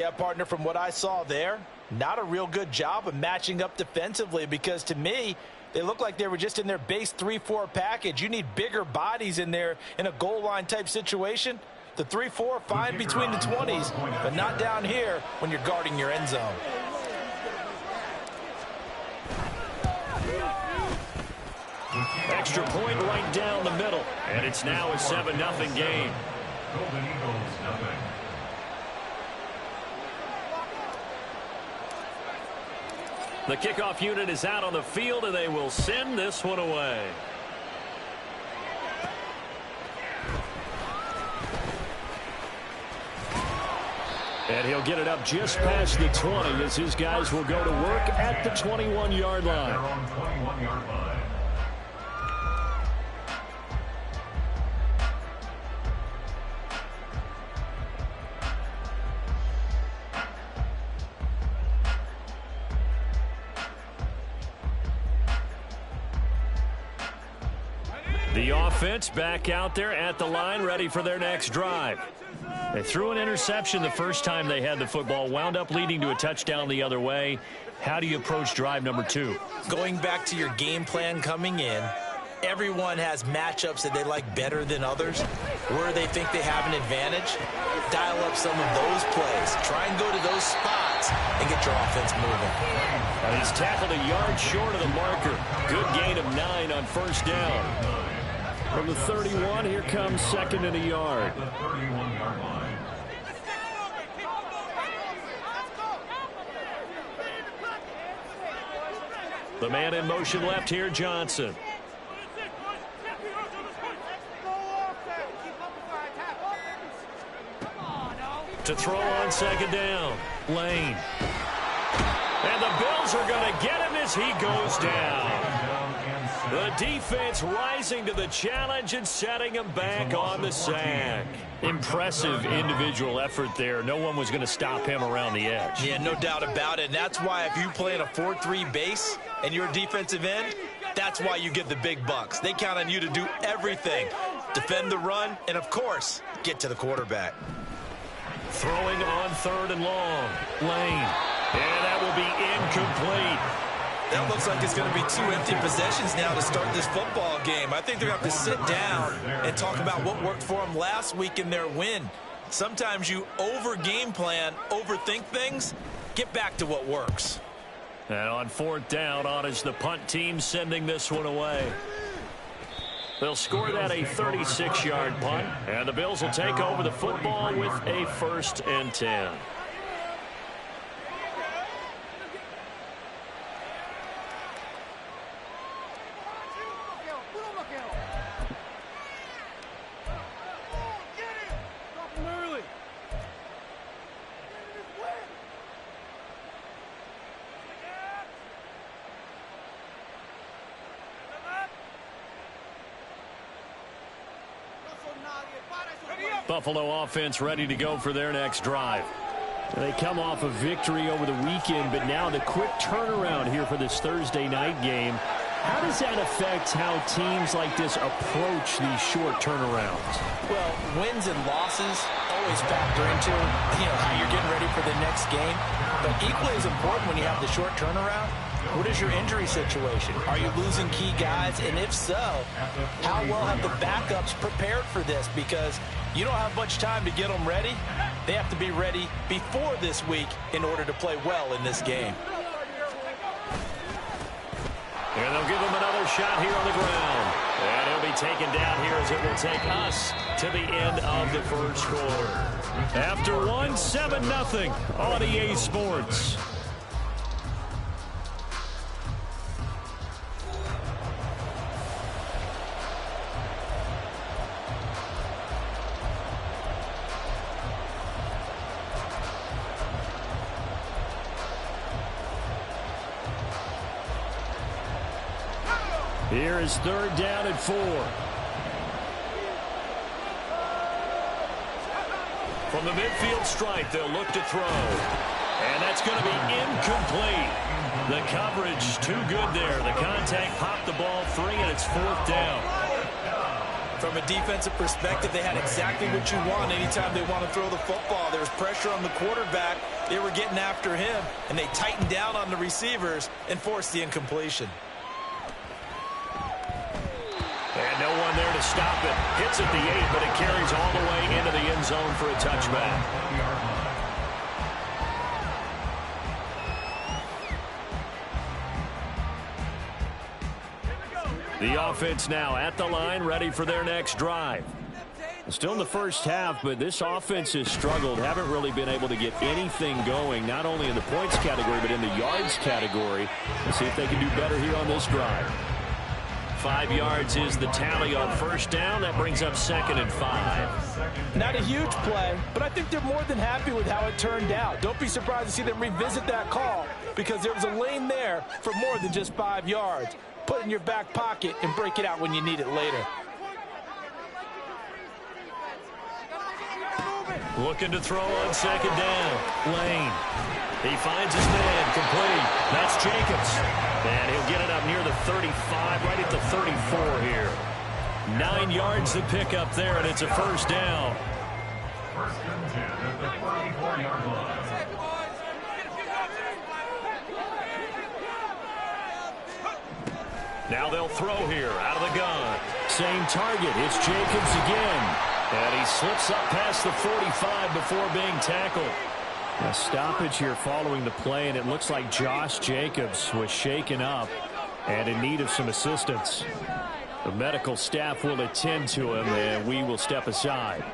Yeah, partner, from what I saw there, not a real good job of matching up defensively, because to me, they look like they were just in their base 3-4 package. You need bigger bodies in there in a goal line type situation. The 3-4 fine between the 20s, but not down here when you're guarding your end zone. Extra point right down the middle, and it's now a 7-0 game. Golden Eagles, nothing. The kickoff unit is out on the field, and they will send this one away. And he'll get it up just past the 20 as his guys will go to work at the 21-yard line. They're on 21-yard line. The offense back out there at the line, ready for their next drive. They threw an interception the first time they had the football, wound up leading to a touchdown the other way. How do you approach drive number 2? Going back to your game plan coming in, everyone has matchups that they like better than others. Where they think they have an advantage, dial up some of those plays. Try and go to those spots and get your offense moving. And he's tackled a yard short of the marker. Good gain of 9 on first down. From the 31, here comes second and a yard. The 31-yard line. The man in motion left here, Johnson. To throw on second down, Lane. And the Bills are going to get him as he goes down. The defense rising to the challenge and setting him back on the sack. Impressive individual effort there. No one was going to stop him around the edge. Yeah, no doubt about it. And that's why if you play in a 4-3 base and you're a defensive end, that's why you get the big bucks. They count on you to do everything. Defend the run and, of course, get to the quarterback. Throwing on third and long. Lane. And that will be incomplete. That looks like it's going to be 2 empty possessions now to start this football game. I think they're going to have to sit down and talk about what worked for them last week in their win. Sometimes you over-game plan, overthink things. Get back to what works. And on fourth down, on is the punt team sending this one away. They'll score that a 36-yard punt, and the Bills will take over the football with a 1st and 10. Buffalo offense ready to go for their next drive. They come off a victory over the weekend, but now the quick turnaround here for this Thursday night game. How does that affect how teams like this approach these short turnarounds? Well, wins and losses always factor into, how you're getting ready for the next game. But equally as important when you have the short turnaround, what is your injury situation? Are you losing key guys? And if so, how well have the backups prepared for this? Because you don't have much time to get them ready. They have to be ready before this week in order to play well in this game. And they'll give him another shot here on the ground. And he'll be taken down here as it will take us to the end of the first quarter. After one, 7-0 on EA Sports. Here is third down and 4. From the midfield stripe, they'll look to throw. And that's going to be incomplete. The coverage too good there. The contact popped the ball free, and it's 4th down. From a defensive perspective, they had exactly what you want anytime they want to throw the football. There was pressure on the quarterback. They were getting after him, and they tightened down on the receivers and forced the incompletion. And no one there to stop it. Hits at the 8, but it carries all the way into the end zone for a touchback. The offense now at the line, ready for their next drive. Still in the first half, but this offense has struggled. Haven't really been able to get anything going, not only in the points category, but in the yards category. Let's see if they can do better here on this drive. 5 yards is the tally on first down. That brings up 2nd and 5. Not a huge play, but I think they're more than happy with how it turned out. Don't be surprised to see them revisit that call because there was a lane there for more than just 5 yards. Put it in your back pocket and break it out when you need it later. Looking to throw on 2nd down. Lane. He finds his man. Complete. That's Jacobs. And he'll get it up near the 35, right at the 34 here. 9 yards to pick up there, and it's a first down. First and 10 at the 44-yard line. Now they'll throw here out of the gun. Same target. It's Jacobs again. And he slips up past the 45 before being tackled. A stoppage here following the play, and it looks like Josh Jacobs was shaken up and in need of some assistance. The medical staff will attend to him, and we will step aside.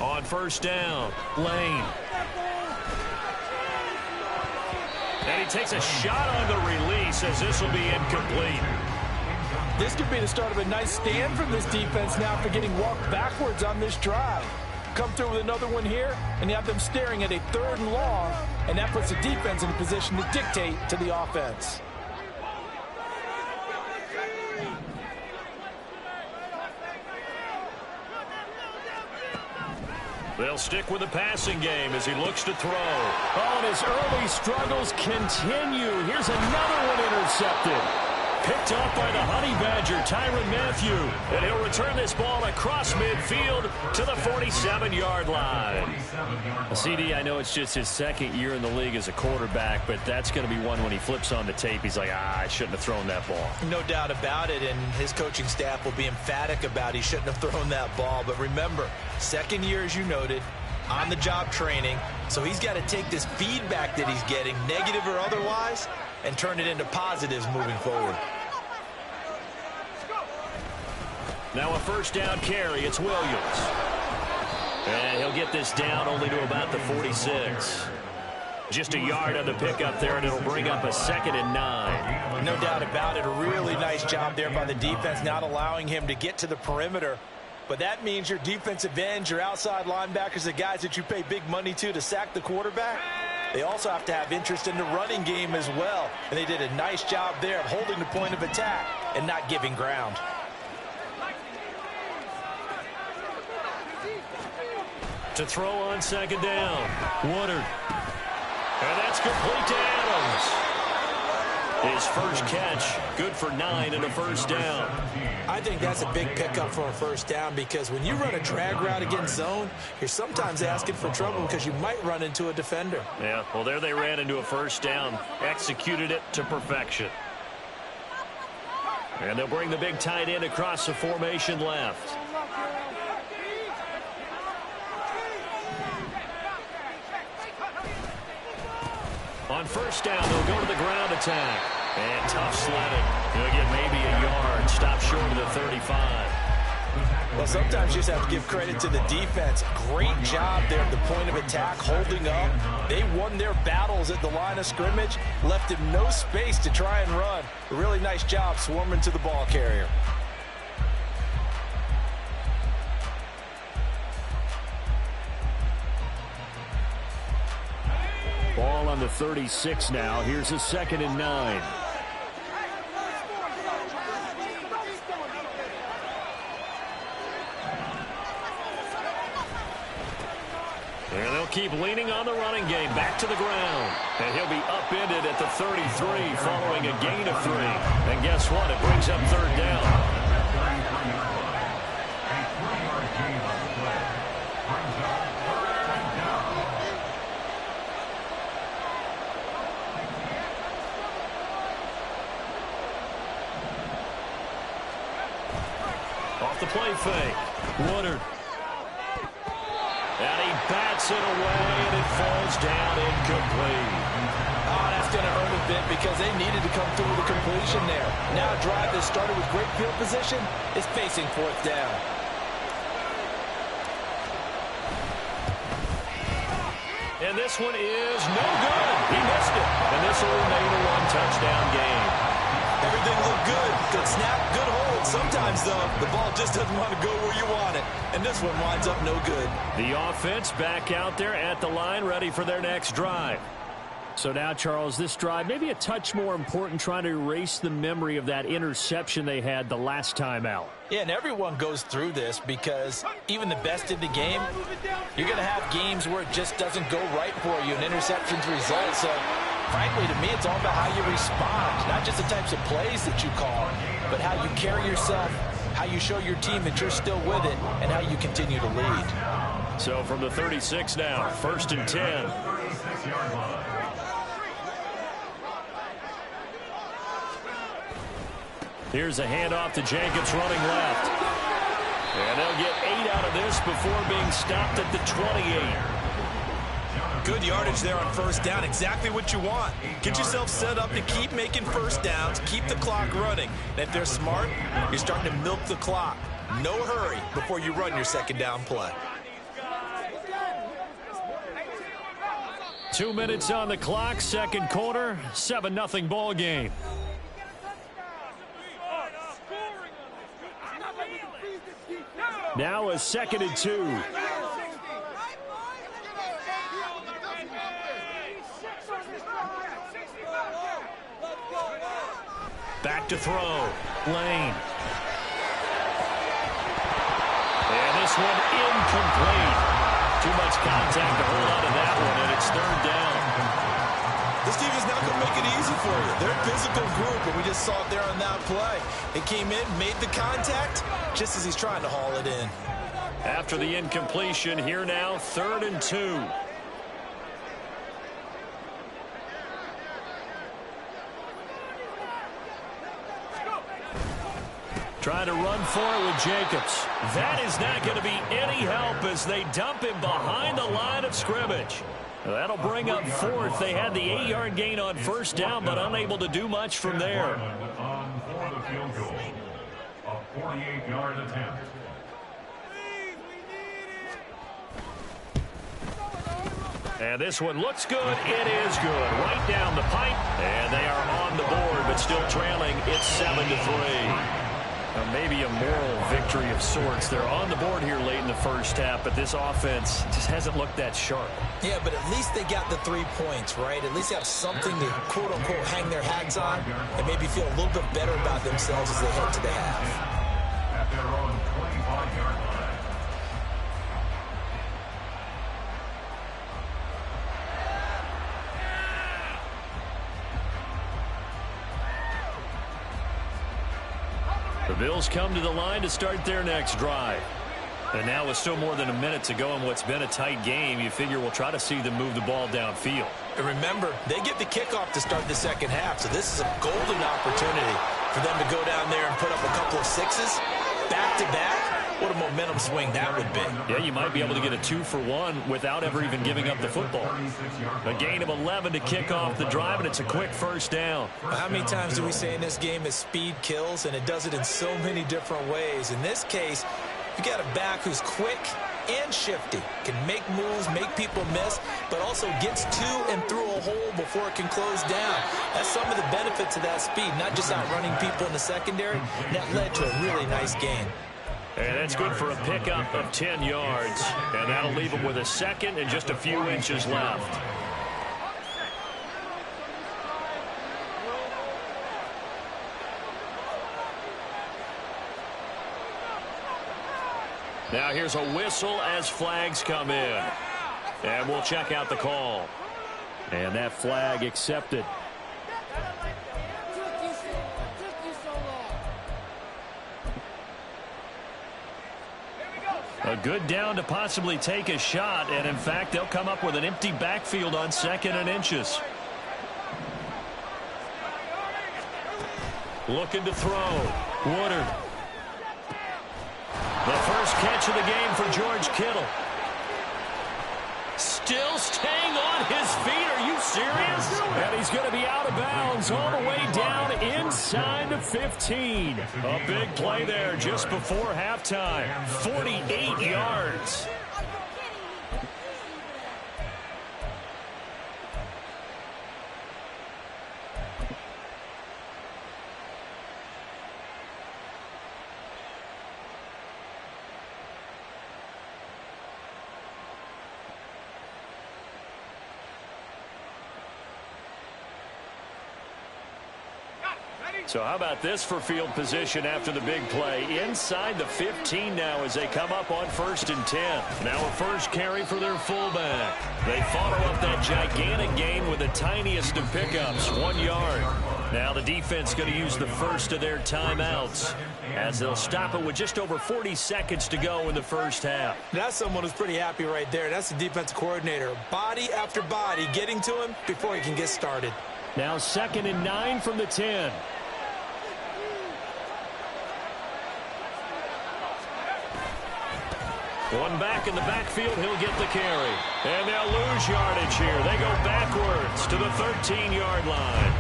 On first down, Lane. And he takes a shot on the release as this will be incomplete. This could be the start of a nice stand from this defense now for getting walked backwards on this drive. Come through with another one here, and you have them staring at a 3rd and long, and that puts the defense in a position to dictate to the offense. They'll stick with the passing game as he looks to throw. Oh, and his early struggles continue. Here's another one intercepted. Picked up by the Honey Badger, Tyrann Mathieu. And he'll return this ball across midfield to the 47-yard line. CD, I know it's just his 2nd year in the league as a quarterback, but that's going to be one when he flips on the tape. He's like, I shouldn't have thrown that ball. No doubt about it, and his coaching staff will be emphatic about he shouldn't have thrown that ball. But remember, 2nd year, as you noted, on-the-job training, so he's got to take this feedback that he's getting, negative or otherwise, and turn it into positives moving forward. Now a first down carry. It's Williams. And he'll get this down only to about the 46. Just a yard on the pickup there, and it'll bring up a 2nd and 9. No doubt about it. A really nice job there by the defense, not allowing him to get to the perimeter. But that means your defensive ends, your outside linebackers, the guys that you pay big money to sack the quarterback, they also have to have interest in the running game as well. And they did a nice job there of holding the point of attack and not giving ground. To throw on 2nd down, Woodard. And that's complete to Adams. His first catch, good for 9 and a first down. I think that's a big pickup for a first down because when you run a drag route against zone, you're sometimes asking for trouble because you might run into a defender. Yeah, well, there they ran into a first down, executed it to perfection. And they'll bring the big tight end across the formation left. On first down, they'll go to the ground attack. And tough sledding. He'll get maybe a yard. Stop short of the 35. Well, sometimes you just have to give credit to the defense. Great job there at the point of attack, holding up. They won their battles at the line of scrimmage, left him no space to try and run. A really nice job swarming to the ball carrier. Ball on the 36 now. Here's a 2nd and 9. And keep leaning on the running game. Back to the ground. And he'll be upended at the 33 following a gain of 3. And guess what? It brings up third down. Off the play fake. Woodard. And he bats it away, and it falls down incomplete. Oh, that's going to hurt a bit because they needed to come through with a completion there. Now a drive that started with great field position is facing fourth down. And this one is no good. He missed it. And this will remain a one-touchdown game. Everything looked good. Good snap, good hold. Sometimes, though, the ball just doesn't want to go where you want it. And this one winds up no good. The offense back out there at the line, ready for their next drive. So now, Charles, this drive maybe a touch more important, trying to erase the memory of that interception they had the last time out. Yeah, and everyone goes through this because even the best in the game, you're going to have games where it just doesn't go right for you, and interceptions result. So, frankly, to me, it's all about how you respond, not just the types of plays that you call, but how you carry yourself, how you show your team that you're still with it, and how you continue to lead. So from the 36 now, 1st and 10. Here's a handoff to Jacobs running left. And they'll get 8 out of this before being stopped at the 28. Good yardage there on first down. Exactly what you want. Get yourself set up to keep making first downs, keep the clock running. And if they're smart, you're starting to milk the clock. No hurry before you run your second down play. 2 minutes on the clock, second quarter, 7-0 ball game. Now a 2nd and 2. Back to throw. Lane. And this one incomplete. Too much contact to hold on to that one, and it's third down. This team is not going to make it easy for you. They're a physical group, and we just saw it there on that play. It came in, made the contact, just as he's trying to haul it in. After the incompletion, here now, 3rd and 2. Trying to run for it with Jacobs. That is not going to be any help as they dump him behind the line of scrimmage. That'll bring up 4th. They had the 8-yard gain on first down, but unable to do much from there. On for the field goal. A 48-yard attempt. And this one looks good. It is good. Right down the pipe. And they are on the board, but still trailing. It's 7-3. Maybe a moral victory of sorts. They're on the board here late in the first half, but this offense just hasn't looked that sharp. Yeah, but at least they got the 3 points, right? At least they have something to, quote-unquote, hang their hats on and maybe feel a little bit better about themselves as they head to the half. At their own 25-yard line. The Bills come to the line to start their next drive. And now with still more than a minute to go in what's been a tight game, you figure we'll try to see them move the ball downfield. And remember, they get the kickoff to start the second half, so this is a golden opportunity for them to go down there and put up a couple of sixes back-to-back. What a momentum swing that would be. Yeah, you might be able to get a 2-for-1 without ever even giving up the football. A gain of 11 to kick off the drive, and it's a quick first down. How many times do we say in this game is speed kills, and it does it in so many different ways. In this case, you got a back who's quick and shifty, can make moves, make people miss, but also gets to and through a hole before it can close down. That's some of the benefits of that speed, not just outrunning people in the secondary. And that led to a really nice gain. And that's good for a pickup of 10 yards. And that'll leave them with a second and just a few inches left. Now here's a whistle as flags come in. And we'll check out the call. And that flag accepted. A good down to possibly take a shot, and in fact, they'll come up with an empty backfield on 2nd and inches. Looking to throw. Woodard. The first catch of the game for George Kittle. Still staying on his feet. Are you serious? And he's going to be out of bounds all the way down inside the 15. A big play there just before halftime. 48 yards. So how about this for field position after the big play? Inside the 15 now as they come up on 1st and 10. Now a first carry for their fullback. They follow up that gigantic gain with the tiniest of pickups, 1 yard. Now the defense going to use the first of their timeouts as they'll stop it with just over 40 seconds to go in the first half. That's someone who's pretty happy right there. That's the defensive coordinator. Body after body getting to him before he can get started. Now 2nd and 9 from the 10. One back in the backfield, he'll get the carry. And they'll lose yardage here. They go backwards to the 13-yard line.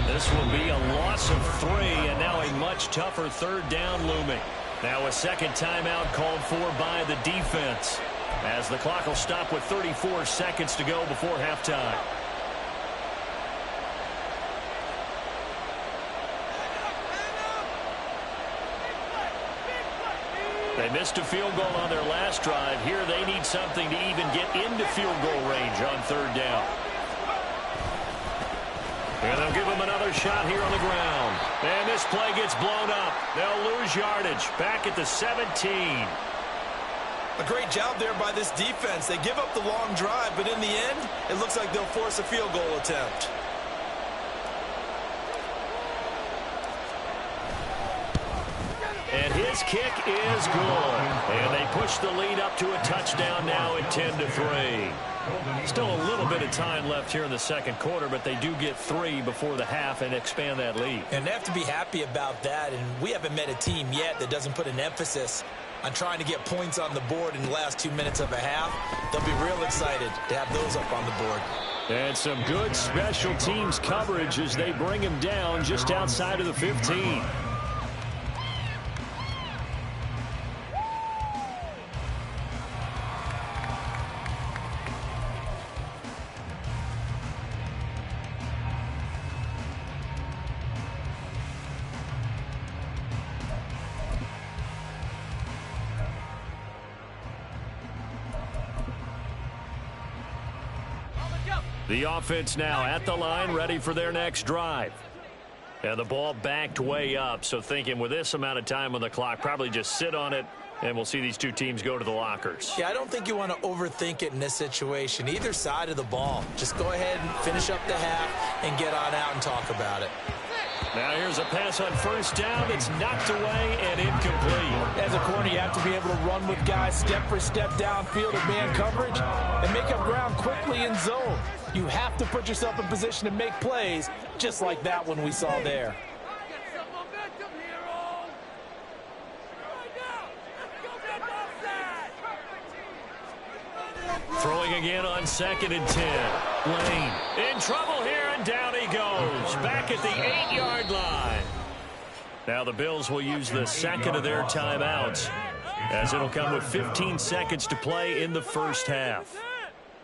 This will be a loss of 3, and now a much tougher 3rd down looming. Now a second timeout called for by the defense, as the clock will stop with 34 seconds to go before halftime. They missed a field goal on their last drive. Here they need something to even get into field goal range on 3rd down. And they'll give them another shot here on the ground. And this play gets blown up. They'll lose yardage back at the 17. A great job there by this defense. They give up the long drive, but in the end, it looks like they'll force a field goal attempt. And his kick is good. And they push the lead up to a touchdown now at 10-3. Still a little bit of time left here in the 2nd quarter, but they do get 3 before the half and expand that lead. And they have to be happy about that. And we haven't met a team yet that doesn't put an emphasis on trying to get points on the board in the last 2 minutes of a half. They'll be real excited to have those up on the board. And some good special teams coverage as they bring him down just outside of the 15. The offense now at the line, ready for their next drive. And the ball backed way up, so thinking with this amount of time on the clock, probably just sit on it, and we'll see these two teams go to the lockers. Yeah, I don't think you want to overthink it in this situation. Either side of the ball. Just go ahead and finish up the half and get on out and talk about it. Now here's a pass on 1st down. It's knocked away and incomplete. As a corner, you have to be able to run with guys step for step downfield in man coverage and make up ground quickly in zone. You have to put yourself in position to make plays, just like that one we saw there. Throwing again on 2nd and 10. Lane in trouble here, and down he goes. Back at the 8-yard line. Now the Bills will use the 2nd of their timeouts, as it'll come with 15 seconds to play in the first half.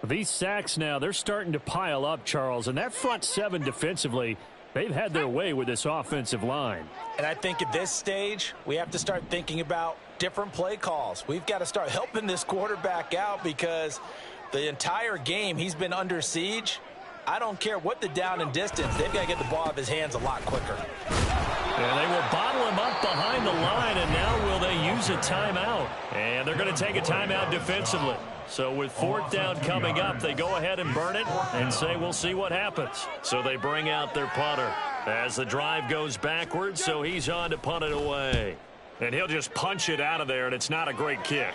These sacks now, they're starting to pile up, Charles, and that front 7 defensively, they've had their way with this offensive line. And I think at this stage, we have to start thinking about different play calls. We've got to start helping this quarterback out because the entire game he's been under siege. I don't care what the down and distance. They've got to get the ball out of his hands a lot quicker. And they will bottle him up behind the line, and now will they use a timeout? And they're going to take a timeout defensively. So with fourth down coming up, they go ahead and burn it and say we'll see what happens. So they bring out their punter as the drive goes backwards, so he's on to punt it away. And he'll just punch it out of there, and it's not a great kick.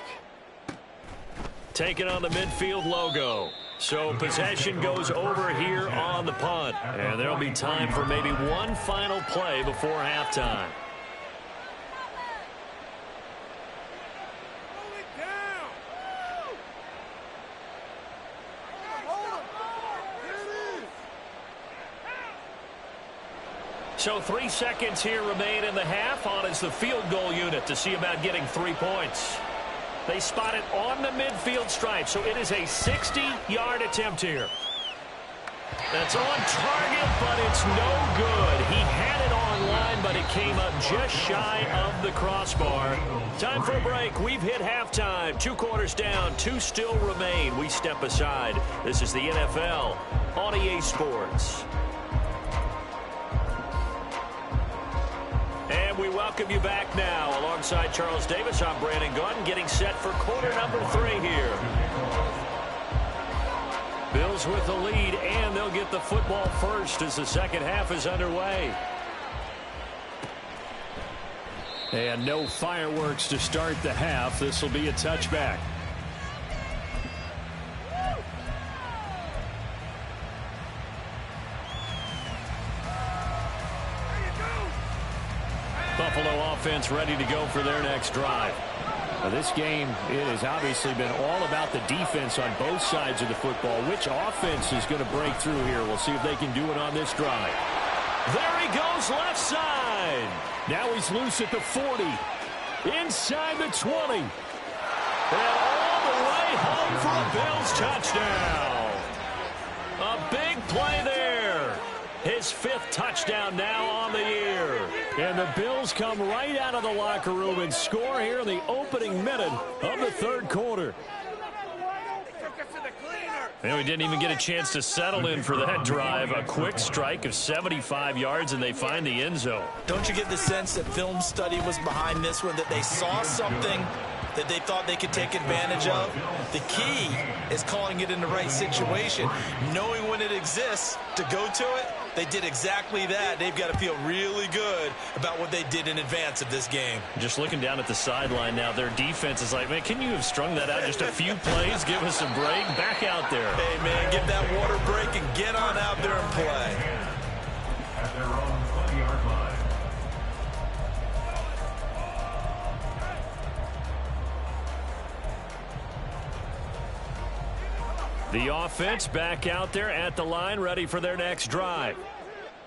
Taking on the midfield logo. So possession goes over here on the punt. And there'll be time for maybe one final play before halftime. So 3 seconds here remain in the half. On is the field goal unit to see about getting 3 points. They spot it on the midfield stripe, so it is a 60-yard attempt here. That's on target, but it's no good. He had it on line, but it came up just shy of the crossbar. Time for a break. We've hit halftime. 2 quarters down, 2 still remain. We step aside. This is the NFL on EA Sports. And we welcome you back now. Alongside Charles Davis, I'm Brandon Gordon, getting set for quarter number 3 here. Bills with the lead, and they'll get the football first as the second half is underway. And no fireworks to start the half. This will be a touchback. Buffalo offense ready to go for their next drive. Now this game, it has obviously been all about the defense on both sides of the football. Which offense is going to break through here? We'll see if they can do it on this drive. There he goes, left side. Now he's loose at the 40. Inside the 20. And all the way home for a Bills touchdown. A big play there. His 5th touchdown now on the year. And the Bills come right out of the locker room and score here in the opening minute of the 3rd quarter. And we didn't even get a chance to settle in for that drive. A quick strike of 75 yards, and they find the end zone. Don't you get the sense that film study was behind this one, that they saw something that they thought they could take advantage of? The key is calling it in the right situation, knowing when it exists to go to it. They did exactly that. They've got to feel really good about what they did in advance of this game. Just looking down at the sideline now, their defense is like, man, can you have strung that out just a few plays? Give us a break. Back out there. Hey, man, get that water break and get on out there and play. At their own 20-yard line. The offense back out there at the line, ready for their next drive.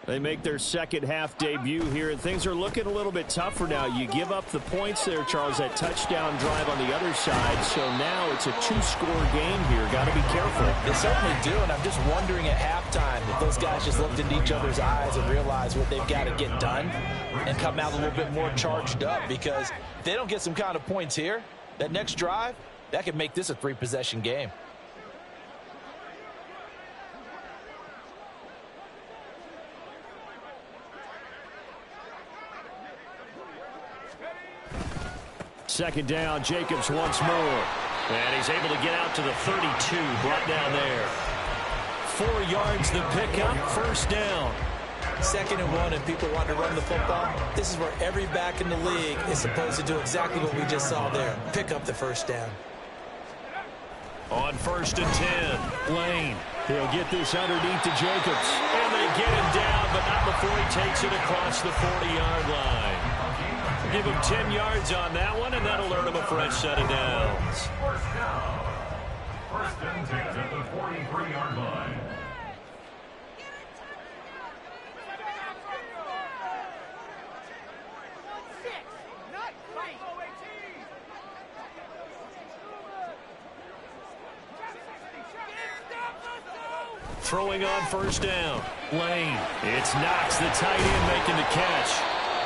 They make their second half debut here, and things are looking a little bit tougher now. You give up the points there, Charles, that touchdown drive on the other side. So now it's a 2-score game here. Got to be careful. They certainly do, and I'm just wondering at halftime if those guys just looked into each other's eyes and realized what they've got to get done and come out a little bit more charged up, because if they don't get some kind of points here, that next drive, that could make this a 3-possession game. Second down, Jacobs once more. And he's able to get out to the 32, brought down there. 4 yards the pickup, first down. 2nd and 1, and people want to run the football. This is where every back in the league is supposed to do exactly what we just saw there. Pick up the first down. On 1st and 10, Lane. He'll get this underneath to Jacobs. And they get him down, but not before he takes it across the 40-yard line. Give him 10 yards on that one, and that'll earn him a fresh set of downs. First down. 1st and 10 at the 43-yard line. Throwing on 1st down. Lane. It's Knox, the tight end, making the catch.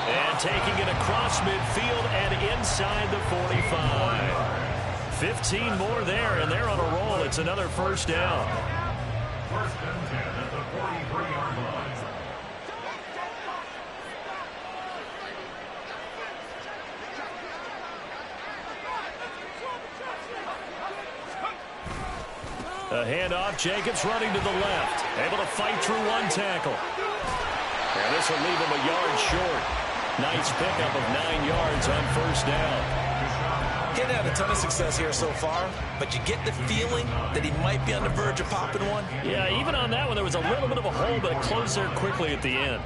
And taking it across midfield and inside the 45. 15 more there, and they're on a roll. It's another first down. 1st and 10 at the 43-yard line. A handoff. Jacobs running to the left. Able to fight through one tackle. And this will leave him a yard short. Nice pickup of 9 yards on first down. He hasn't had a ton of success here so far, but you get the feeling that he might be on the verge of popping one. Yeah, even on that one, there was a little bit of a hole, but it closed there quickly at the end.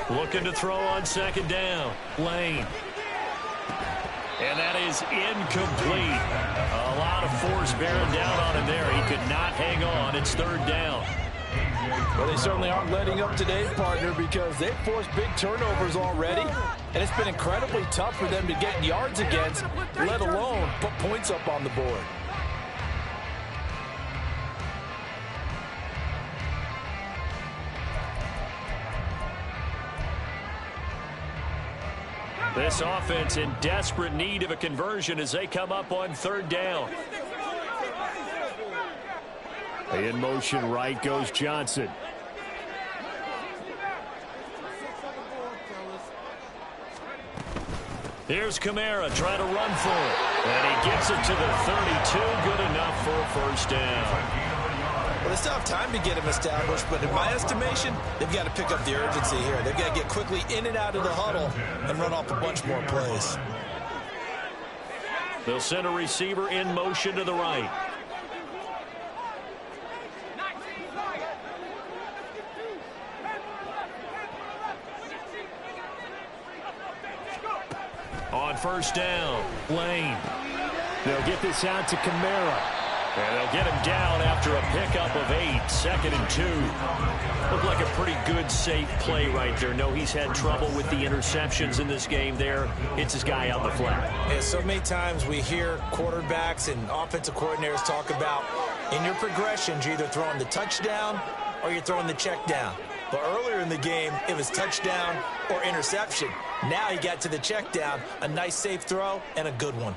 Looking to throw on second down. Lane. And that is incomplete. A lot of force bearing down on him there. He could not hang on. It's third down. Well, they certainly aren't letting up today, partner, because they've forced big turnovers already. And it's been incredibly tough for them to get yards against, let alone put points up on the board. This offense in desperate need of a conversion as they come up on third down. In motion right goes Johnson. Here's Kamara trying to run for it. And he gets it to the 32. Good enough for a first down. Well, they still have time to get him established, but in my estimation, they've got to pick up the urgency here. They've got to get quickly in and out of the huddle and run off a bunch more plays. They'll send a receiver in motion to the right. On first down, Lane. They'll get this out to Kamara. And they'll get him down after a pickup of 8, 2nd and 2. Looked like a pretty good, safe play right there. No, he's had trouble with the interceptions in this game there. It's his guy out the flat. Yeah, so many times we hear quarterbacks and offensive coordinators talk about in your progressions, you're either throwing the touchdown or you're throwing the check down. But earlier in the game, it was touchdown or interception. Now he got to the check down, a nice safe throw, and a good one.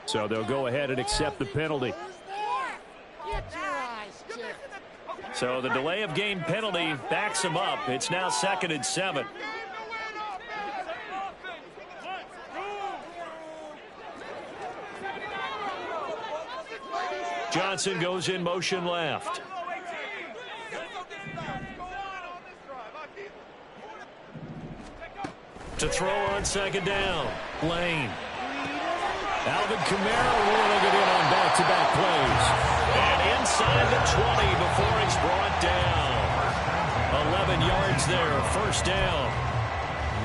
So they'll go ahead and accept the penalty. So the delay of game penalty backs him up. It's now 2nd and 7. Johnson goes in motion left. To throw on second down, Lane. Alvin Kamara rolling it in on back-to-back plays. And inside the 20 before it's brought down. 11 yards there, first down.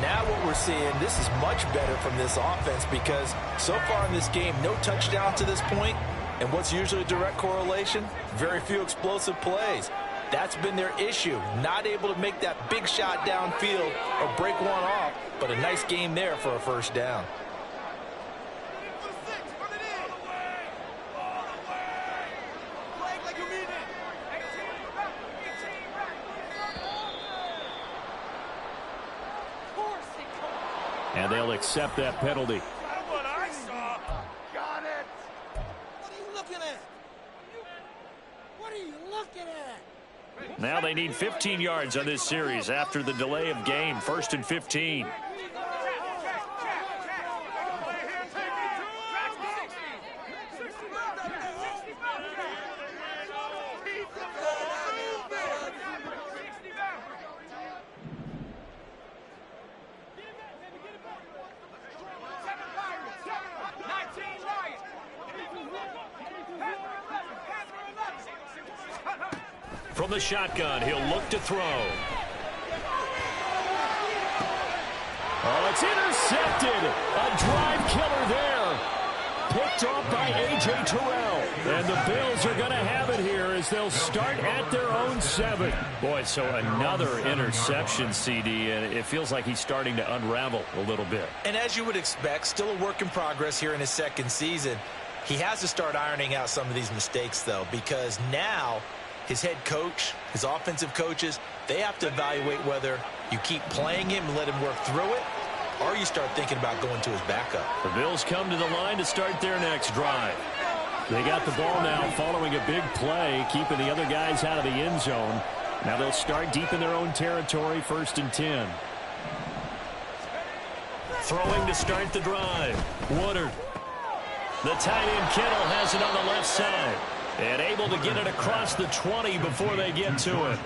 Now what we're seeing, this is much better from this offense because so far in this game, no touchdown to this point. And what's usually a direct correlation? Very few explosive plays. That's been their issue. Not able to make that big shot downfield or break one off, but a nice game there for a first down. And they'll accept that penalty. What I saw. Got it. What are you looking at? What are you looking at? Now they need 15 yards on this series after the delay of game. 1st and 15. From the shotgun, he'll look to throw. Oh, it's intercepted. A drive killer there. Picked off by A.J. Terrell. And the Bills are going to have it here as they'll start at their own 7. Boy, so another interception, CD, and it feels like he's starting to unravel a little bit. And as you would expect, still a work in progress here in his second season. He has to start ironing out some of these mistakes, though, because now his head coach, his offensive coaches, they have to evaluate whether you keep playing him and let him work through it, or you start thinking about going to his backup. The Bills come to the line to start their next drive. They got the ball now following a big play, keeping the other guys out of the end zone. Now they'll start deep in their own territory, 1st and 10. Throwing to start the drive. Woodard. The tight end Kittle has it on the left side. And able to get it across the 20 before they get to it.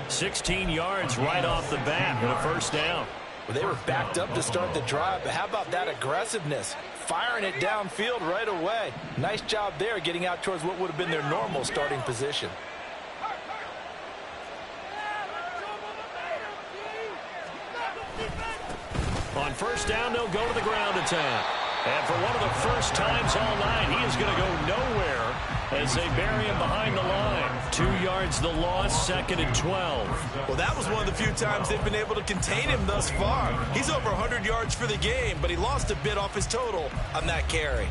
16 yards right off the bat and a 1st down. Well, they were backed up to start the drive, but how about that aggressiveness? Firing it downfield right away. Nice job there getting out towards what would have been their normal starting position. On 1st down, they'll go to the ground attack. And for one of the first times all night, he is going to go nowhere as they bury him behind the line. 2 yards the loss, 2nd and 12. Well, that was one of the few times they've been able to contain him thus far. He's over 100 yards for the game, but he lost a bit off his total on that carry.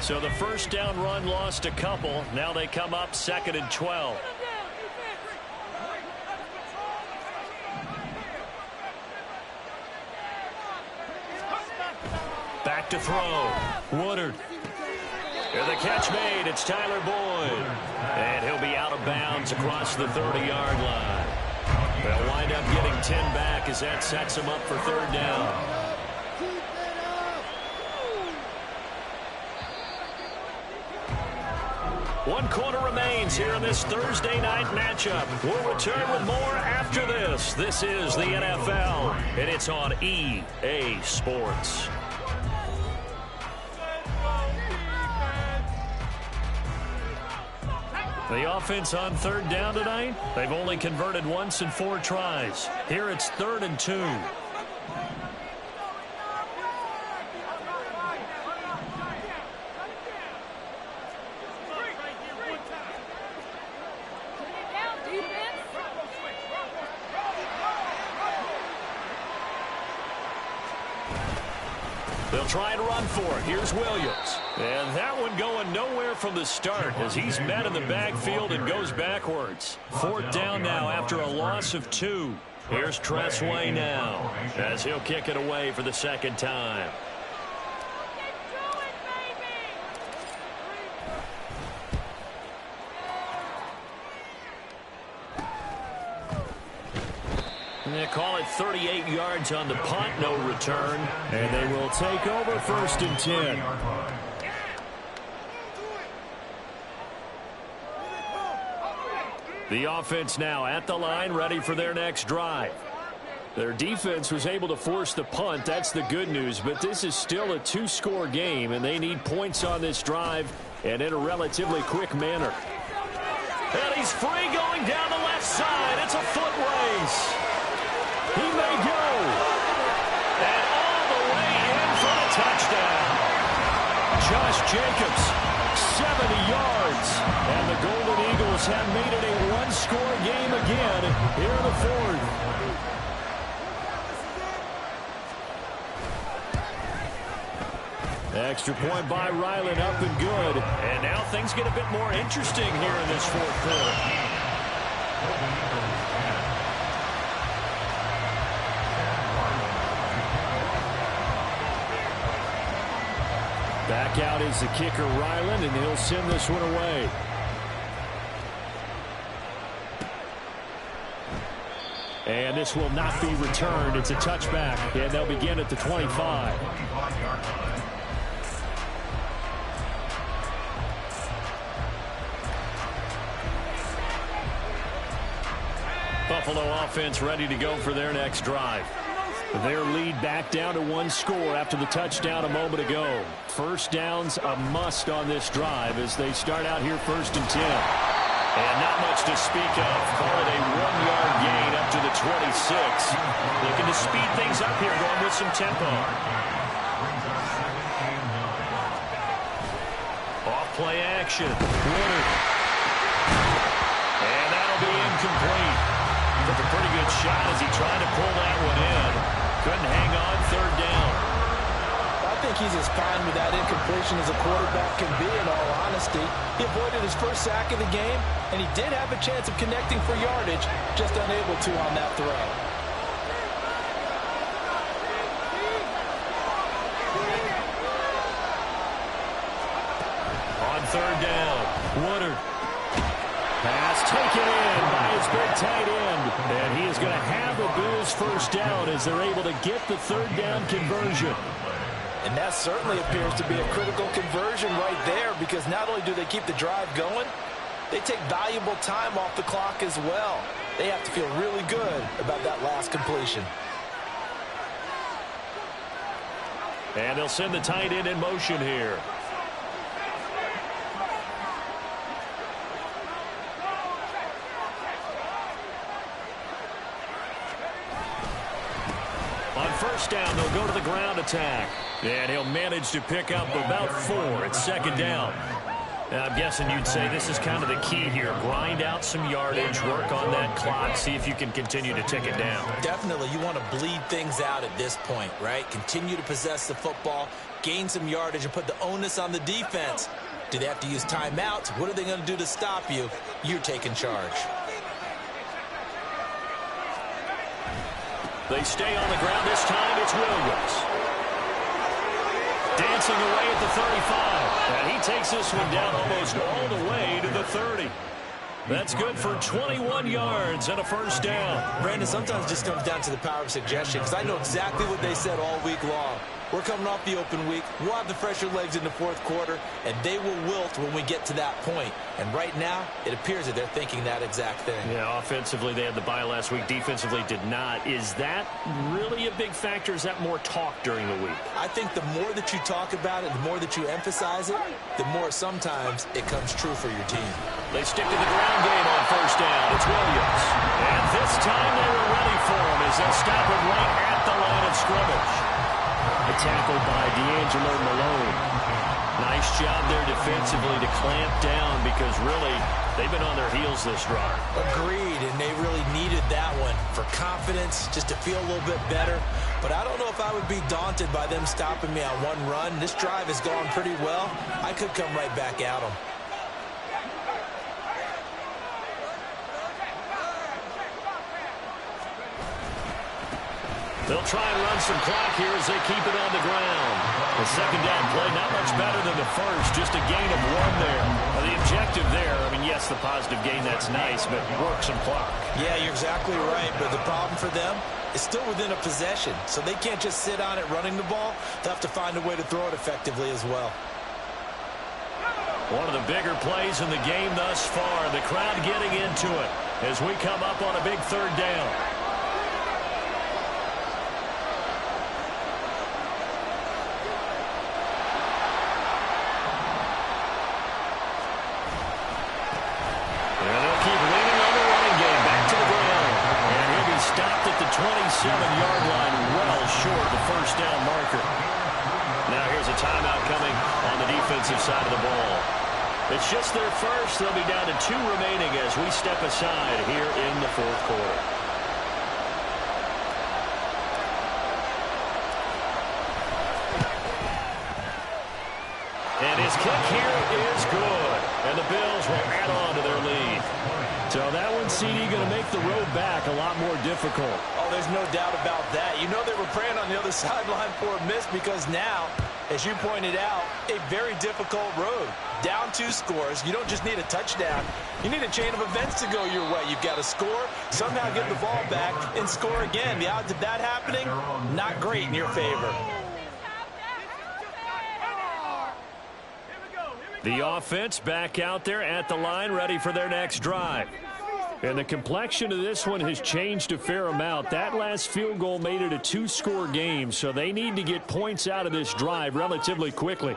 So the 1st down run lost a couple. Now they come up 2nd and 12. Back to throw. Woodard. And the catch made. It's Tyler Boyd. And he'll be out of bounds across the 30-yard line. They'll wind up getting 10 back as that sets them up for 3rd down. One quarter remains here in this Thursday night matchup. We'll return with more after this. This is the NFL, and it's on EA Sports. The offense on 3rd down tonight, they've only converted once in 4 tries. Here it's 3rd and 2. They'll try and run for it. Here's Williams. And that one going nowhere from the start as he's met in the backfield and goes backwards. 4th down now after a loss of 2. Here's Tressway now as he'll kick it away for the 2nd time. And they call it 38 yards on the punt, no return. And they will take over 1st and 10. The offense now at the line, ready for their next drive. Their defense was able to force the punt. That's the good news. But this is still a 2-score game, and they need points on this drive and in a relatively quick manner. And he's free going down the left side. It's a foot race. He may go. And all the way in for a touchdown. Josh Jacobs, 70 yards. And the Golden Eagles have made it a 1-score game again here in the 4th. Extra point by Ryland, up and good. And now things get a bit more interesting here in this 4th quarter. Back out is the kicker, Ryland, and he'll send this one away. And this will not be returned. It's a touchback, and they'll begin at the 25. Buffalo offense ready to go for their next drive. Their lead back down to 1 score after the touchdown a moment ago. 1st down's a must on this drive as they start out here 1st and 10. And not much to speak of. Call it a 1-yard gain up to the 26. Looking to speed things up here, going with some tempo. Off play action. Woodard. And that'll be incomplete. Took a pretty good shot as he tried to pull that one in. Couldn't hang on 3rd down. I think he's as efficient as a quarterback can be, in all honesty. He avoided his first sack of the game, and he did have a chance of connecting for yardage, just unable to on that throw. On third down, Woodard. Pass taken in by his big tight end. And he is going to have the Bills first down as they're able to get the third down conversion. And that certainly appears to be a critical conversion right there, because not only do they keep the drive going, they take valuable time off the clock as well. They have to feel really good about that last completion. And they'll send the tight end in motion here. On first down, they'll go to the ground attack. And he'll manage to pick up about 4 at second down. Now, I'm guessing you'd say this is kind of the key here. Grind out some yardage, work on that clock, see if you can continue to tick it down. Definitely, you want to bleed things out at this point, right? Continue to possess the football, gain some yardage, and put the onus on the defense. Do they have to use timeouts? What are they going to do to stop you? You're taking charge. They stay on the ground. This time it's Williams. Dancing away at the 35. And he takes this one down almost all the way to the 30. That's good for 21 yards and a first down. Brandon, sometimes it just comes down to the power of suggestion, because I know exactly what they said all week long. We're coming off the open week. We'll have the fresher legs in the fourth quarter, and they will wilt when we get to that point. And right now, it appears that they're thinking that exact thing. Yeah, offensively, they had the bye last week. Defensively, did not. Is that really a big factor? Is that more talk during the week? I think the more that you talk about it, the more that you emphasize it, the more sometimes it comes true for your team. They stick to the ground game on first down. It's Williams. And this time they were ready for him as they'll stop him right at the line of scrimmage. A tackle by D'Angelo Malone. Nice job there defensively to clamp down, because really they've been on their heels this drive. Agreed, and they really needed that one for confidence, just to feel a little bit better. But I don't know if I would be daunted by them stopping me on one run. This drive has gone pretty well. I could come right back at them. They'll try and run some clock here as they keep it on the ground. The second down play, not much better than the first, just a gain of 1 there. Now, the objective there, I mean, yes, the positive gain, that's nice, but work some clock. Yeah, you're exactly right, but the problem for them is still within a possession, so they can't just sit on it running the ball. They'll have to find a way to throw it effectively as well. One of the bigger plays in the game thus far. The crowd getting into it as we come up on a big third down. Stopped at the 27-yard line, well short of the first down marker. Now here's a timeout coming on the defensive side of the ball. It's just their first. They'll be down to 2 remaining as we step aside here in the fourth quarter. And his kick here is good. And the Bills will add on to their lead. So that one, CD, going to make the road back a lot more difficult. Oh, there's no doubt about that. You know they were praying on the other sideline for a miss, because now, as you pointed out, a very difficult road. Down 2 scores. You don't just need a touchdown. You need a chain of events to go your way. You've got to score, somehow get the ball back, and score again. The odds of that happening, not great in your favor. The offense back out there at the line, ready for their next drive. And the complexion of this one has changed a fair amount. That last field goal made it a 2-score game, so they need to get points out of this drive relatively quickly.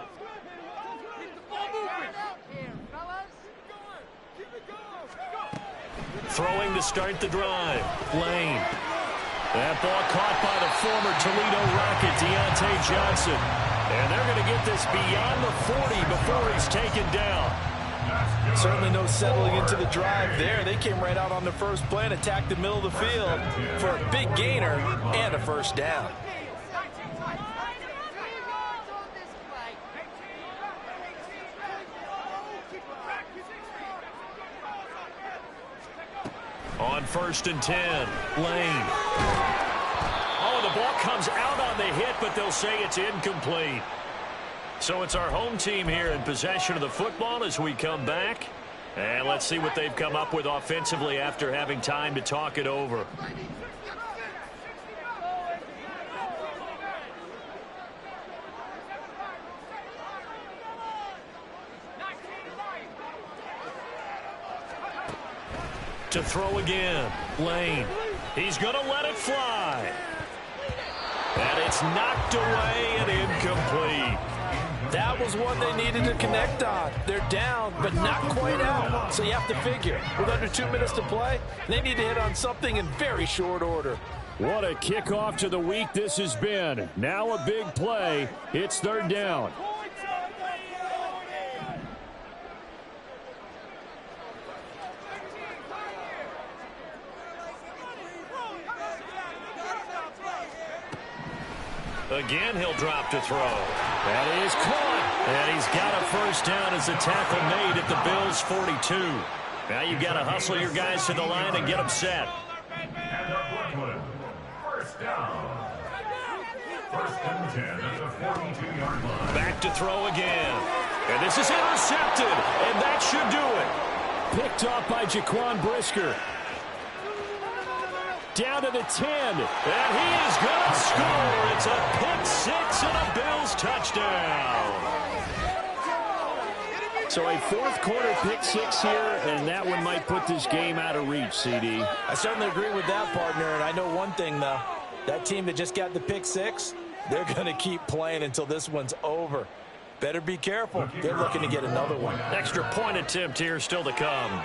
Throwing to start the drive. Lane. That ball caught by the former Toledo Rocket, Deontay Johnson. And they're going to get this beyond the 40 before he's taken down. Certainly no settling into the drive there. They came right out on the first play and attacked the middle of the field for a big gainer and a first down. On 1st and 10, Lane. Oh, the ball comes out on the hit, but they'll say it's incomplete. So it's our home team here in possession of the football as we come back. And let's see what they've come up with offensively after having time to talk it over. To throw again, Lane. He's going to let it fly. And it's knocked away and incomplete. That was one they needed to connect on. They're down, but not quite out. So you have to figure, with under 2 minutes to play, they need to hit on something in very short order. What a kickoff to the week this has been. Now a big play. It's 3rd down. Again, he'll drop to throw. That is caught. And he's got a 1st down as the tackle made at the Bills' 42. Now you've got to hustle your guys to the line and get them set. And up Brooklyn. 1st down. 1st and 10 at the 42-yard line. Back to throw again. And this is intercepted. And that should do it. Picked off by Jaquan Brisker. Down to the 10, and he is going to score. It's a pick 6 and a Bills touchdown. So a 4th quarter pick 6 here, and that one might put this game out of reach, CD. I certainly agree with that, partner, and I know one thing, though. That team that just got the pick 6, they're going to keep playing until this one's over. Better be careful. They're looking to get another one. Extra point attempt here still to come.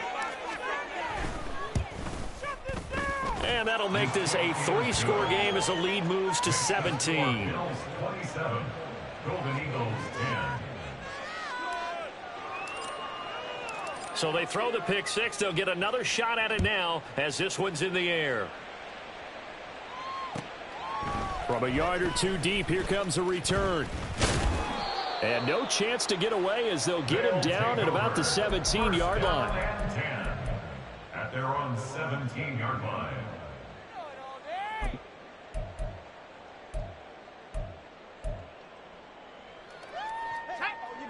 And that'll make this a 3-score game as the lead moves to 17. Bills 27, Golden Eagles 10. So they throw the pick 6. They'll get another shot at it now as this one's in the air. From a yard or 2 deep, here comes a return. And no chance to get away as they'll get him down at about the 17-yard line. At their own 17-yard line.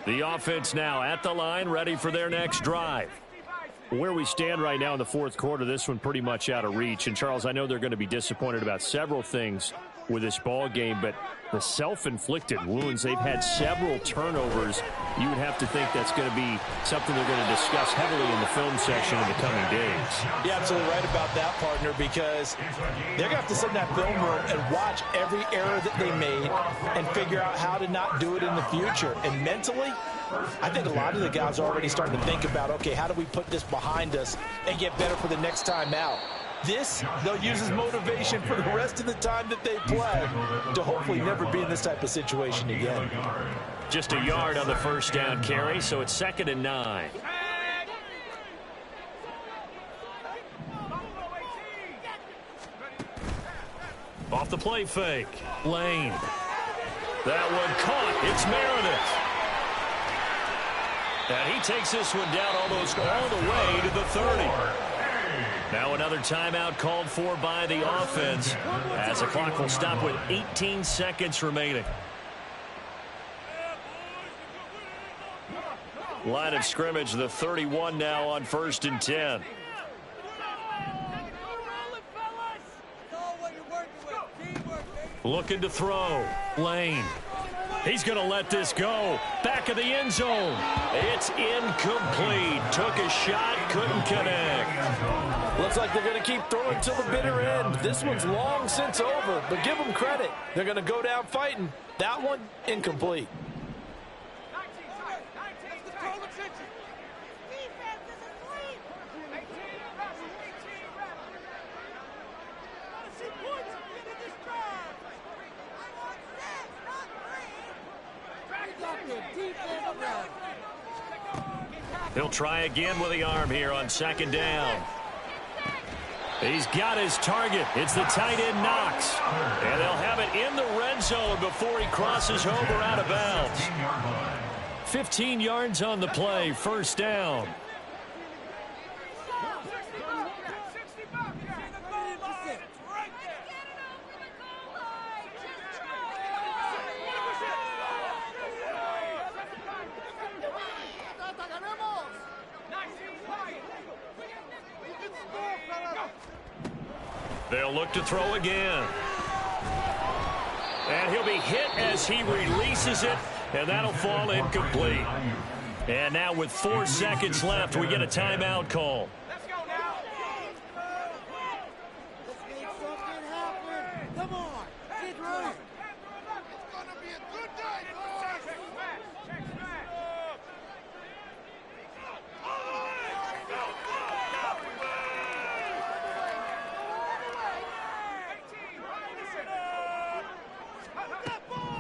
The offense now at the line, ready for their next drive. Where we stand right now in the 4th quarter, this one pretty much out of reach. And, Charles, I know they're going to be disappointed about several things with this ball game, but the self-inflicted wounds, they've had several turnovers. You would have to think that's going to be something they're going to discuss heavily in the film section in the coming days. You're absolutely right about that, partner, because they're going to have to sit in that film room and watch every error that they made and figure out how to not do it in the future. And mentally, I think a lot of the guys are already starting to think about, okay, how do we put this behind us and get better for the next time out? This, they'll use as motivation for the rest of the time that they play to hopefully never be in this type of situation again. Just a yard on the 1st down carry, so it's 2nd and 9. Off the play fake, Lane. That one caught. It's Meredith. And he takes this one down almost all the way to the 30. Now another timeout called for by the offense as the clock will stop with 18 seconds remaining. Line of scrimmage, the 31 now on 1st and 10. Looking to throw. Lane. He's going to let this go. Back of the end zone. It's incomplete. Took a shot, couldn't connect. Looks like they're going to keep throwing till the bitter end. This one's long since over, but give them credit. They're going to go down fighting. That one, incomplete. He'll try again with the arm here on 2nd down. He's got his target. It's the tight end Knox. And they'll have it in the red zone before he crosses over out of bounds. 15 yards on the play, 1st down. They'll look to throw again. And he'll be hit as he releases it, and that'll fall incomplete. And now with 4 seconds left, we get a timeout call. Let's go now. Let's make something happen. Come on. Get ready. It's going to be a good night, boys.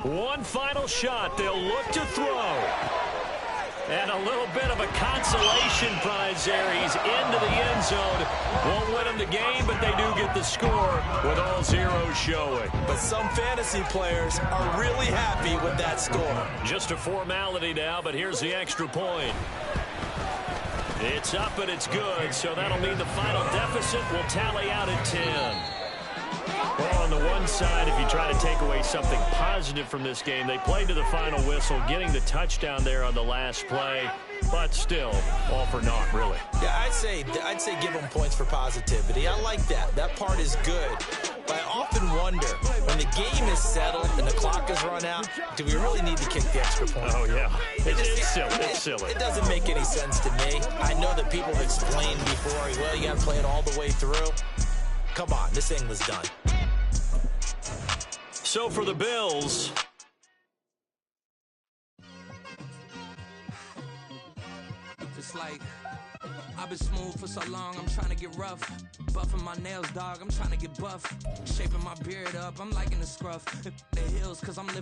One final shot. They'll look to throw. And a little bit of a consolation prize there. He's into the end zone. Won't win him the game, but they do get the score with all zeros showing. But some fantasy players are really happy with that score. Just a formality now, but here's the extra point. It's up and it's good, so that'll mean the final deficit will tally out at 10. Well, on the one side, if you try to take away something positive from this game, they played to the final whistle, getting the touchdown there on the last play, but still, all for naught, really. Yeah, I'd say give them points for positivity. I like that. That part is good. But I often wonder, when the game is settled and the clock is run out, do we really need to kick the extra point? Oh, yeah. It's silly. It's silly. It doesn't make any sense to me. I know that people have explained before, well, you got to play it all the way through. Come on, this thing was done. So for the Bills, just like I've been smooth for so long, I'm trying to get rough. Buffing my nails, dog, I'm trying to get buff. Shaping my beard up, I'm liking the scruff. The hills, cause I'm living